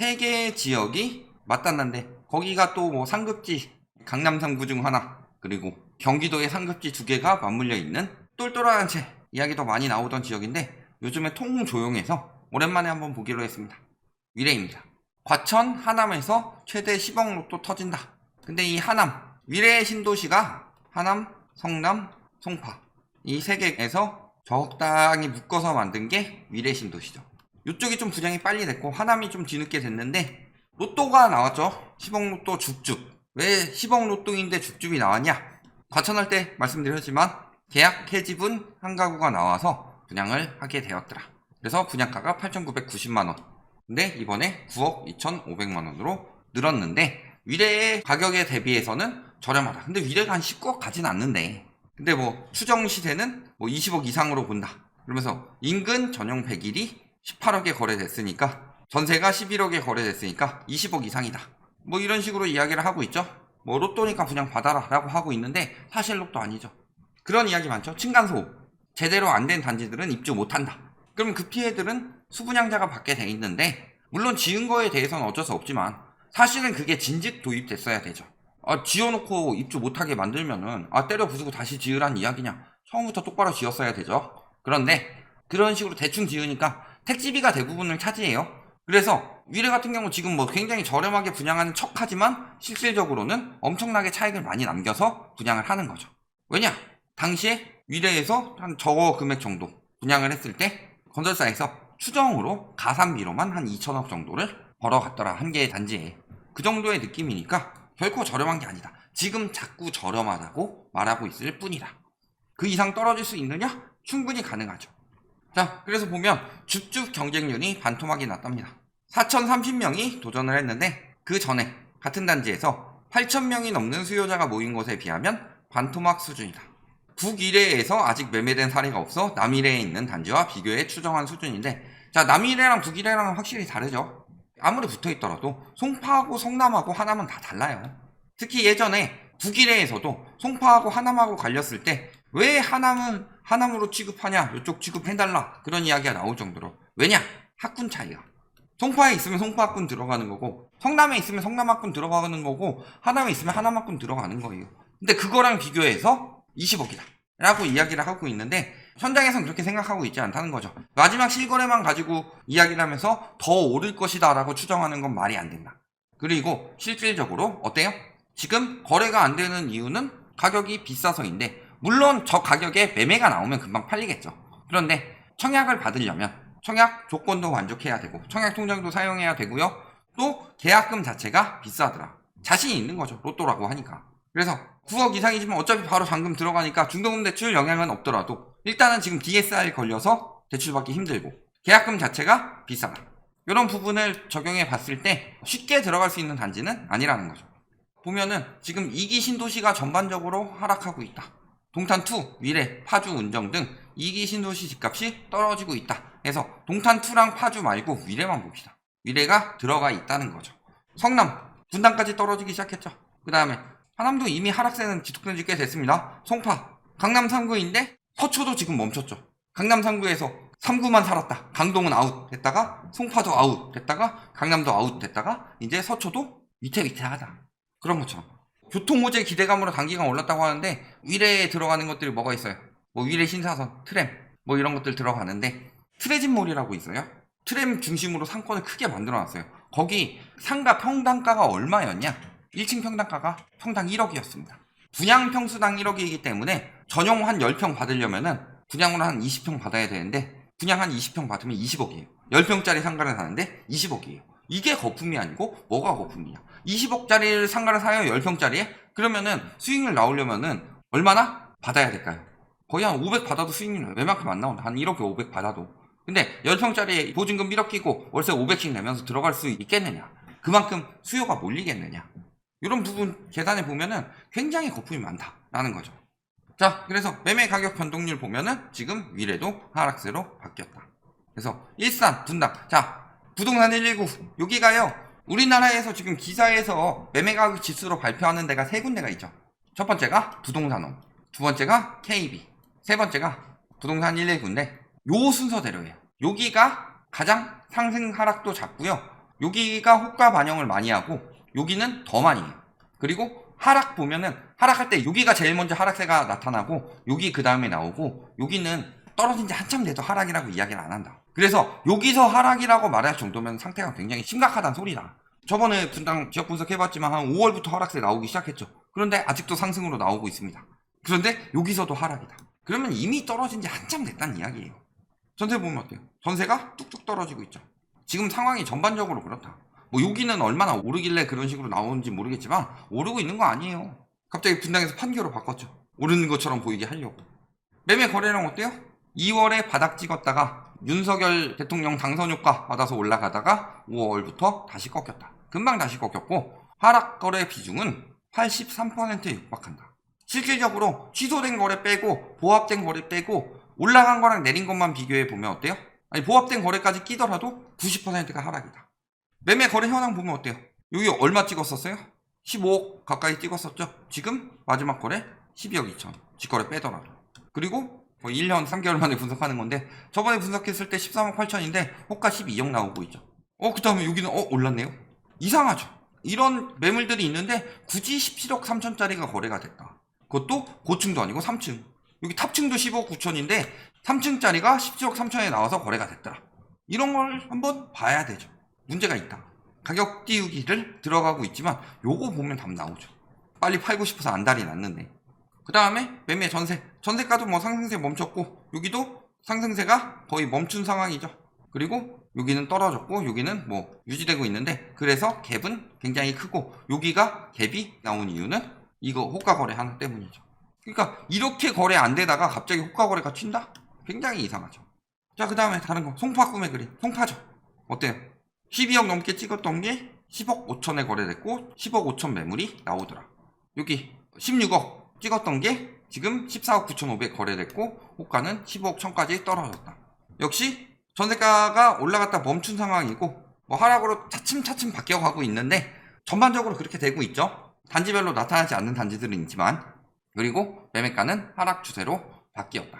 세 개의 지역이 맞닿는데 거기가 또 뭐 상급지 강남 3구 중 하나, 그리고 경기도의 상급지 두 개가 맞물려 있는 똘똘한 채 이야기도 많이 나오던 지역인데 요즘에 통 조용해서 오랜만에 한번 보기로 했습니다. 위례입니다. 과천, 하남에서 최대 10억 로또 터진다. 근데 이 하남, 위례의 신도시가 하남, 성남, 송파 이 세 개에서 적당히 묶어서 만든 게 위례 신도시죠. 이쪽이 좀 분양이 빨리 됐고 하남이 좀 뒤늦게 됐는데 로또가 나왔죠. 10억 로또 죽죽. 왜 10억 로또인데 죽죽이 나왔냐? 과천할 때 말씀드렸지만 계약 해집은 한 가구가 나와서 분양을 하게 되었더라. 그래서 분양가가 8,990만원. 근데 이번에 9억 2,500만원으로 늘었는데 위례의 가격에 대비해서는 저렴하다. 근데 위례가 한 19억 가진 않는데 근데 뭐 추정 시세는 뭐 20억 이상으로 본다. 그러면서 인근 전용 100일이 18억에 거래됐으니까 전세가 11억에 거래됐으니까 20억 이상이다. 뭐 이런 식으로 이야기를 하고 있죠. 뭐 로또니까 그냥 받아라 라고 하고 있는데 사실 로또 아니죠. 그런 이야기 많죠. 층간소음. 제대로 안 된 단지들은 입주 못한다. 그럼 그 피해들은 수분양자가 받게 돼 있는데 물론 지은 거에 대해서는 어쩔 수 없지만 사실은 그게 진즉 도입됐어야 되죠. 지어놓고 입주 못하게 만들면은 때려 부수고 다시 지으란 이야기냐. 처음부터 똑바로 지었어야 되죠. 그런데 그런 식으로 대충 지으니까 택지비가 대부분을 차지해요. 그래서 위례 같은 경우 지금 뭐 굉장히 저렴하게 분양하는 척하지만 실질적으로는 엄청나게 차익을 많이 남겨서 분양을 하는 거죠. 왜냐? 당시에 위례에서 한 저거 금액 정도 분양을 했을 때 건설사에서 추정으로 가산비로만 한 2천억 정도를 벌어갔더라. 한 개의 단지에. 그 정도의 느낌이니까 결코 저렴한 게 아니다. 지금 자꾸 저렴하다고 말하고 있을 뿐이다. 그 이상 떨어질 수 있느냐? 충분히 가능하죠. 자, 그래서 보면 줍줍 경쟁률이 반토막이 났답니다. 4,030명이 도전을 했는데 그 전에 같은 단지에서 8,000명이 넘는 수요자가 모인 것에 비하면 반토막 수준이다. 북위례에서 아직 매매된 사례가 없어 남위례에 있는 단지와 비교해 추정한 수준인데 자, 남위례랑 북위례랑은 확실히 다르죠. 아무리 붙어있더라도 송파하고 성남하고 하남은 다 달라요. 특히 예전에 북위례에서도 송파하고 하남하고 갈렸을 때 왜 하남은 하남으로 취급하냐, 이쪽 취급해달라 그런 이야기가 나올 정도로. 왜냐? 학군 차이야. 송파에 있으면 송파 학군 들어가는 거고 성남에 있으면 성남 학군 들어가는 거고 하남에 있으면 하남 학군 들어가는 거예요. 근데 그거랑 비교해서 20억이다 라고 이야기를 하고 있는데 현장에서는 그렇게 생각하고 있지 않다는 거죠. 마지막 실거래만 가지고 이야기를 하면서 더 오를 것이다 라고 추정하는 건 말이 안 된다. 그리고 실질적으로 어때요? 지금 거래가 안 되는 이유는 가격이 비싸서인데 물론 저 가격에 매매가 나오면 금방 팔리겠죠. 그런데 청약을 받으려면 청약 조건도 만족해야 되고 청약 통장도 사용해야 되고요. 또 계약금 자체가 비싸더라. 자신이 있는 거죠. 로또라고 하니까. 그래서 9억 이상이지만 어차피 바로 잔금 들어가니까 중도금 대출 영향은 없더라도 일단은 지금 DSR 걸려서 대출받기 힘들고 계약금 자체가 비싸다. 이런 부분을 적용해 봤을 때 쉽게 들어갈 수 있는 단지는 아니라는 거죠. 보면은 지금 2기 신도시가 전반적으로 하락하고 있다. 동탄2, 위례, 파주, 운정 등 2기 신도시 집값이 떨어지고 있다. 해서 동탄2랑 파주 말고 위례만 봅시다. 위례가 들어가 있다는 거죠. 성남, 분당까지 떨어지기 시작했죠. 그 다음에 하남도 이미 하락세는 지속된 지 꽤 됐습니다. 송파, 강남 3구인데 서초도 지금 멈췄죠. 강남 3구에서 3구만 살았다. 강동은 아웃 됐다가 송파도 아웃 됐다가 강남도 아웃 됐다가 이제 서초도 위태위태하다. 그런 것처럼. 교통호재 기대감으로 단기간 올랐다고 하는데 위례에 들어가는 것들이 뭐가 있어요? 뭐 위례 신사선, 트램 뭐 이런 것들 들어가는데 트레진몰이라고 있어요. 트램 중심으로 상권을 크게 만들어놨어요. 거기 상가 평당가가 얼마였냐? 1층 평당가가 평당 1억이었습니다. 분양 평수당 1억이기 때문에 전용 한 10평 받으려면은 분양으로 한 20평 받아야 되는데 분양 한 20평 받으면 20억이에요. 10평짜리 상가를 사는데 20억이에요. 이게 거품이 아니고 뭐가 거품이냐? 20억짜리 상가를 사요. 10평짜리에? 그러면은 수익률 나오려면은 얼마나 받아야 될까요? 거의 한 500 받아도 수익률 웬만큼 안 나온다. 한 1억에 500 받아도. 근데 10평짜리 보증금 1억 끼고 월세 500씩 내면서 들어갈 수 있겠느냐? 그만큼 수요가 몰리겠느냐? 이런 부분 계산해 보면은 굉장히 거품이 많다라는 거죠. 자, 그래서 매매 가격 변동률 보면은 지금 위례도 하락세로 바뀌었다. 그래서 일산, 분당. 자, 부동산 119. 여기가요. 우리나라에서 지금 기사에서 매매 가격 지수로 발표하는 데가 세 군데가 있죠. 첫 번째가 부동산원, 두 번째가 KB, 세 번째가 부동산 119인데 요 순서대로예요. 여기가 가장 상승 하락도 작고요. 여기가 호가 반영을 많이 하고 여기는 더 많이 해요. 그리고 하락 보면은 하락할 때 여기가 제일 먼저 하락세가 나타나고 여기 그 다음에 나오고 여기는 떨어진 지 한참 돼도 하락이라고 이야기를 안 한다. 그래서 여기서 하락이라고 말할 정도면 상태가 굉장히 심각하다는 소리다. 저번에 분당 지역 분석해봤지만 한 5월부터 하락세 나오기 시작했죠. 그런데 아직도 상승으로 나오고 있습니다. 그런데 여기서도 하락이다. 그러면 이미 떨어진 지 한참 됐다는 이야기예요. 전세 보면 어때요? 전세가 뚝뚝 떨어지고 있죠. 지금 상황이 전반적으로 그렇다. 뭐 여기는 얼마나 오르길래 그런 식으로 나오는지 모르겠지만 오르고 있는 거 아니에요. 갑자기 분당에서 판교로 바꿨죠. 오르는 것처럼 보이게 하려고. 매매 거래량 어때요? 2월에 바닥 찍었다가 윤석열 대통령 당선 효과 받아서 올라가다가 5월부터 다시 꺾였다. 금방 다시 꺾였고 하락 거래 비중은 83%에 육박한다. 실질적으로 취소된 거래 빼고 보합된 거래 빼고 올라간 거랑 내린 것만 비교해 보면 어때요? 아니 보합된 거래까지 끼더라도 90%가 하락이다. 매매 거래 현황 보면 어때요? 여기 얼마 찍었었어요? 15억 가까이 찍었었죠. 지금 마지막 거래 12억 2천. 직거래 빼더라도. 그리고 1년 3개월 만에 분석하는 건데 저번에 분석했을 때 13억 8천인데 호가 12억 나오고 있죠. 그 다음에 여기는 올랐네요. 이상하죠. 이런 매물들이 있는데 굳이 17억 3천짜리가 거래가 됐다. 그것도 고층도 아니고 3층. 여기 탑층도 15억 9천인데 3층짜리가 17억 3천에 나와서 거래가 됐더라. 이런 걸 한번 봐야 되죠. 문제가 있다. 가격 띄우기를 들어가고 있지만 요거 보면 답 나오죠. 빨리 팔고 싶어서 안달이 났는데. 그 다음에 매매 전세가도 뭐 상승세 멈췄고 여기도 상승세가 거의 멈춘 상황이죠. 그리고 여기는 떨어졌고 여기는 뭐 유지되고 있는데 그래서 갭은 굉장히 크고 여기가 갭이 나온 이유는 이거 호가 거래 하나 때문이죠. 그러니까 이렇게 거래 안 되다가 갑자기 호가 거래가 튄다? 굉장히 이상하죠. 자, 그 다음에 다른 거 송파 꿈의 그림. 송파죠. 어때요? 12억 넘게 찍었던 게 10억 5천에 거래됐고 10억 5천 매물이 나오더라. 여기 16억 찍었던 게 지금 14억 9천5백 거래됐고 호가는 15억 1천까지 떨어졌다. 역시 전세가가 올라갔다 멈춘 상황이고 뭐 하락으로 차츰차츰 바뀌어가고 있는데 전반적으로 그렇게 되고 있죠. 단지별로 나타나지 않는 단지들은 있지만 그리고 매매가는 하락 추세로 바뀌었다.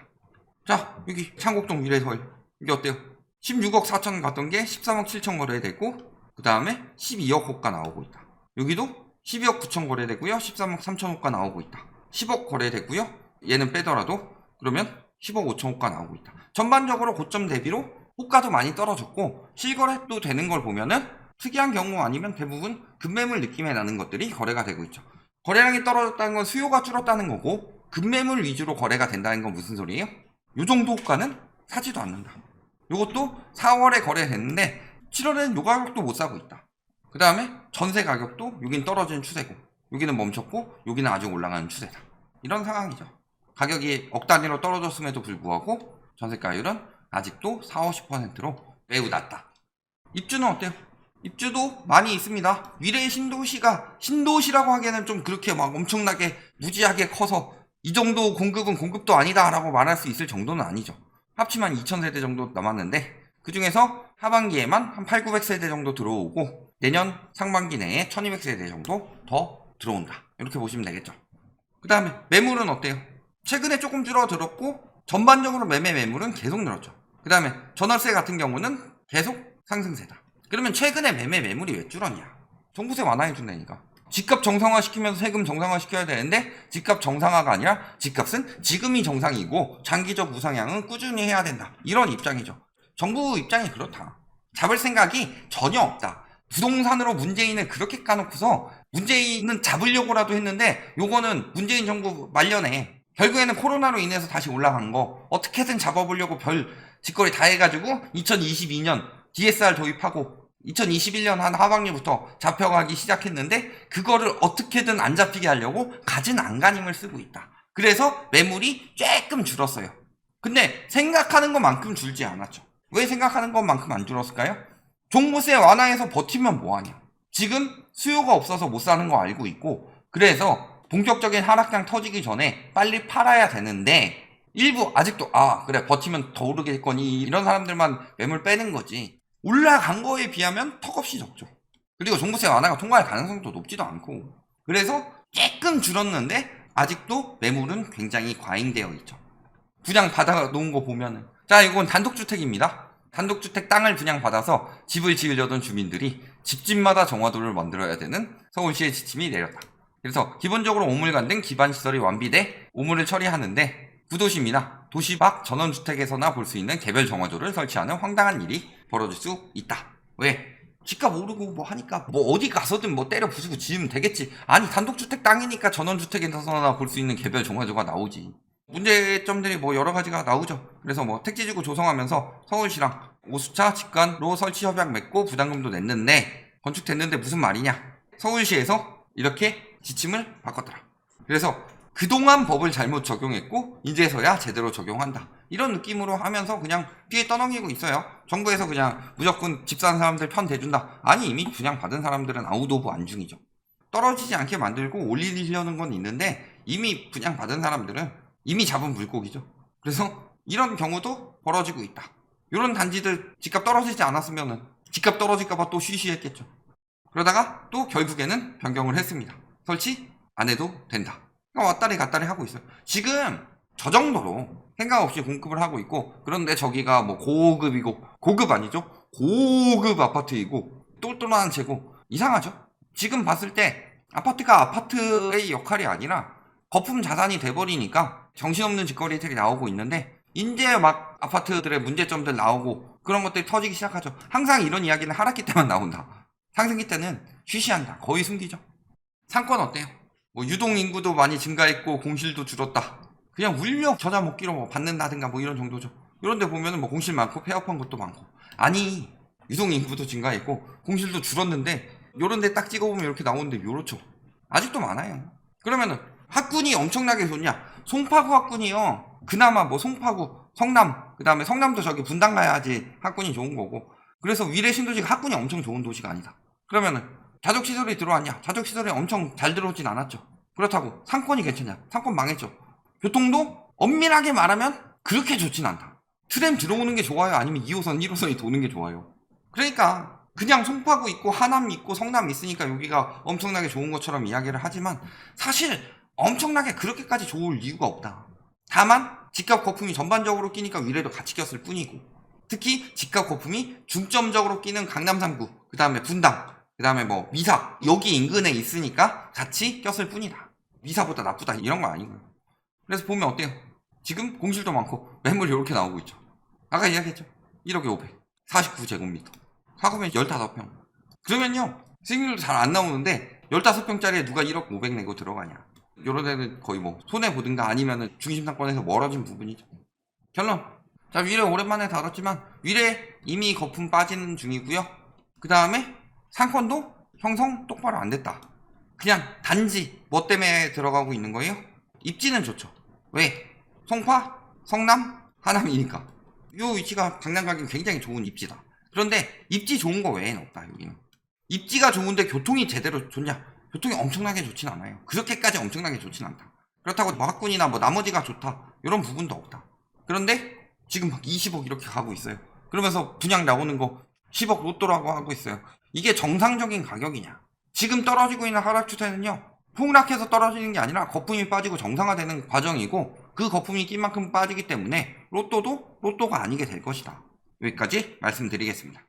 자, 여기 창곡동 미래서울 이게 어때요? 16억 4천 갔던 게 13억 7천 거래됐고 그 다음에 12억 호가 나오고 있다. 여기도 12억 9천 거래되고요. 13억 3천 호가 나오고 있다. 10억 거래되고요. 얘는 빼더라도 그러면 10억 5천 호가 나오고 있다. 전반적으로 고점 대비로 호가도 많이 떨어졌고 실거래도 되는 걸 보면은 특이한 경우 아니면 대부분 급매물 느낌이 나는 것들이 거래가 되고 있죠. 거래량이 떨어졌다는 건 수요가 줄었다는 거고 급매물 위주로 거래가 된다는 건 무슨 소리예요? 요 정도 호가는 사지도 않는다. 요것도 4월에 거래됐는데 7월에는 요 가격도 못 사고 있다. 그 다음에 전세 가격도 여긴 떨어지는 추세고 여기는 멈췄고 여기는 아직 올라가는 추세다. 이런 상황이죠. 가격이 억 단위로 떨어졌음에도 불구하고 전세가율은 아직도 40~50%로 매우 낮다. 입주는 어때요? 입주도 많이 있습니다. 미래의 신도시라고 하기에는 좀 그렇게 막 엄청나게 무지하게 커서 이 정도 공급은 공급도 아니다 라고 말할 수 있을 정도는 아니죠. 합치면 2000세대 정도 남았는데 그 중에서 하반기에만 한 800~900세대 정도 들어오고 내년 상반기 내에 1200세대 정도 더 들어온다. 이렇게 보시면 되겠죠. 그 다음에 매물은 어때요? 최근에 조금 줄어들었고 전반적으로 매물은 계속 늘었죠. 그 다음에 전월세 같은 경우는 계속 상승세다. 그러면 최근에 매물이 왜 줄었냐? 종부세 완화해 준다니까. 집값 정상화 시키면서 세금 정상화 시켜야 되는데 집값 정상화가 아니라 집값은 지금이 정상이고 장기적 우상향은 꾸준히 해야 된다. 이런 입장이죠. 정부 입장이 그렇다. 잡을 생각이 전혀 없다. 부동산으로 문재인을 그렇게 까놓고서 문재인은 잡으려고라도 했는데 요거는 문재인 정부 말년에 결국에는 코로나로 인해서 다시 올라간 거 어떻게든 잡아보려고 별 짓거리 다 해가지고 2022년 DSR 도입하고 2021년 한 하반기부터 잡혀가기 시작했는데 그거를 어떻게든 안 잡히게 하려고 갖은 안간힘을 쓰고 있다. 그래서 매물이 조금 줄었어요. 근데 생각하는 것만큼 줄지 않았죠. 왜 생각하는 것만큼 안 줄었을까요? 종부세 완화해서 버티면 뭐하냐. 지금 수요가 없어서 못 사는 거 알고 있고 그래서 본격적인 하락장 터지기 전에 빨리 팔아야 되는데 일부 아직도 그래 버티면 더 오르겠거니 이런 사람들만 매물 빼는 거지. 올라간 거에 비하면 턱없이 적죠. 그리고 종부세 완화가 통과할 가능성도 높지도 않고 그래서 조금 줄었는데 아직도 매물은 굉장히 과잉되어 있죠. 분양 받아놓은 거 보면은 자 이건 단독주택입니다. 단독주택 땅을 분양받아서 집을 지으려던 주민들이 집집마다 정화도를 만들어야 되는 서울시의 지침이 내렸다. 그래서 기본적으로 오물간 등 기반시설이 완비돼 오물을 처리하는데 구도심이나 도시 밖 전원주택에서나 볼 수 있는 개별 정화조를 설치하는 황당한 일이 벌어질 수 있다. 왜? 집값 오르고 뭐 하니까 뭐 어디 가서든 뭐 때려 부수고 지으면 되겠지. 아니 단독주택 땅이니까 전원주택에서나 볼 수 있는 개별 정화조가 나오지. 문제점들이 뭐 여러 가지가 나오죠. 그래서 뭐 택지지구 조성하면서 서울시랑 오수차 직관로 설치 협약 맺고 부담금도 냈는데 건축됐는데 무슨 말이냐. 서울시에서 이렇게 지침을 바꿨더라. 그래서 그동안 법을 잘못 적용했고 이제서야 제대로 적용한다. 이런 느낌으로 하면서 그냥 피해 떠넘기고 있어요. 정부에서 그냥 무조건 집 사는 사람들 편 대준다. 아니 이미 분양받은 사람들은 아웃 오브 안중이죠. 떨어지지 않게 만들고 올리려는 건 있는데 이미 분양받은 사람들은 이미 잡은 물고기죠. 그래서 이런 경우도 벌어지고 있다. 이런 단지들 집값 떨어지지 않았으면 집값 떨어질까봐 또 쉬쉬했겠죠. 그러다가 또 결국에는 변경을 했습니다. 설치 안 해도 된다. 왔다리 갔다리 하고 있어요. 지금 저 정도로 생각 없이 공급을 하고 있고, 그런데 저기가 뭐 고급이고, 고급 아니죠? 고급 아파트이고 똘똘한 채고 이상하죠? 지금 봤을 때 아파트가 아파트의 역할이 아니라 거품 자산이 돼버리니까 정신없는 짓거리들이 나오고 있는데, 이제 막 아파트들의 문제점들 나오고 그런 것들이 터지기 시작하죠. 항상 이런 이야기는 하락기 때만 나온다. 상승기 때는 쉬쉬한다. 거의 숨기죠. 상권 어때요? 뭐 유동인구도 많이 증가했고 공실도 줄었다. 그냥 울며 겨자 먹기로 뭐 받는다든가 뭐 이런 정도죠. 이런데 보면은 뭐 공실 많고 폐업한 것도 많고. 아니 유동인구도 증가했고 공실도 줄었는데 요런데 딱 찍어보면 이렇게 나오는데 요렇죠. 아직도 많아요. 그러면은 학군이 엄청나게 좋냐? 송파구 학군이요. 그나마 뭐 송파구, 성남, 그 다음에 성남도 저기 분당 가야지 학군이 좋은 거고. 그래서 위례 신도시가 학군이 엄청 좋은 도시가 아니다. 그러면은 자족시설이 들어왔냐? 자족시설이 엄청 잘 들어오진 않았죠. 그렇다고 상권이 괜찮냐? 상권 망했죠. 교통도 엄밀하게 말하면 그렇게 좋진 않다. 트램 들어오는 게 좋아요? 아니면 2호선, 1호선이 도는 게 좋아요? 그러니까 그냥 송파구 있고 하남 있고 성남 있으니까 여기가 엄청나게 좋은 것처럼 이야기를 하지만 사실 엄청나게 그렇게까지 좋을 이유가 없다. 다만 집값 거품이 전반적으로 끼니까 위례도 같이 꼈을 뿐이고, 특히 집값 거품이 중점적으로 끼는 강남 3구, 그 다음에 분당, 그 다음에 뭐 미사, 여기 인근에 있으니까 같이 꼈을 뿐이다. 미사보다 나쁘다 이런 거 아니고요. 그래서 보면 어때요? 지금 공실도 많고 매물이 이렇게 나오고 있죠. 아까 이야기했죠. 1억에 500, 49제곱미터, 사구면 15평. 그러면요 수익률도 잘 안 나오는데 15평짜리에 누가 1억 500 내고 들어가냐. 요런 데는 거의 뭐 손해보든가 아니면은 중심상권에서 멀어진 부분이죠. 결론, 자 위례 오랜만에 다뤘지만 위례 이미 거품 빠지는 중이고요. 그 다음에 상권도 형성 똑바로 안 됐다. 그냥 단지 뭐 때문에 들어가고 있는 거예요? 입지는 좋죠. 왜? 송파, 성남, 하남이니까. 요 위치가 강남 가기 굉장히 좋은 입지다. 그런데 입지 좋은 거 외에는 없다. 여기는 입지가 좋은데 교통이 제대로 좋냐? 교통이 엄청나게 좋진 않아요. 그렇게까지 엄청나게 좋진 않다. 그렇다고 뭐 학군이나 뭐 나머지가 좋다 이런 부분도 없다. 그런데 지금 막 20억 이렇게 가고 있어요. 그러면서 분양 나오는 거 10억 로또라고 하고 있어요. 이게 정상적인 가격이냐? 지금 떨어지고 있는 하락 추세는요, 폭락해서 떨어지는 게 아니라 거품이 빠지고 정상화되는 과정이고, 그 거품이 낀 만큼 빠지기 때문에 로또도 로또가 아니게 될 것이다. 여기까지 말씀드리겠습니다.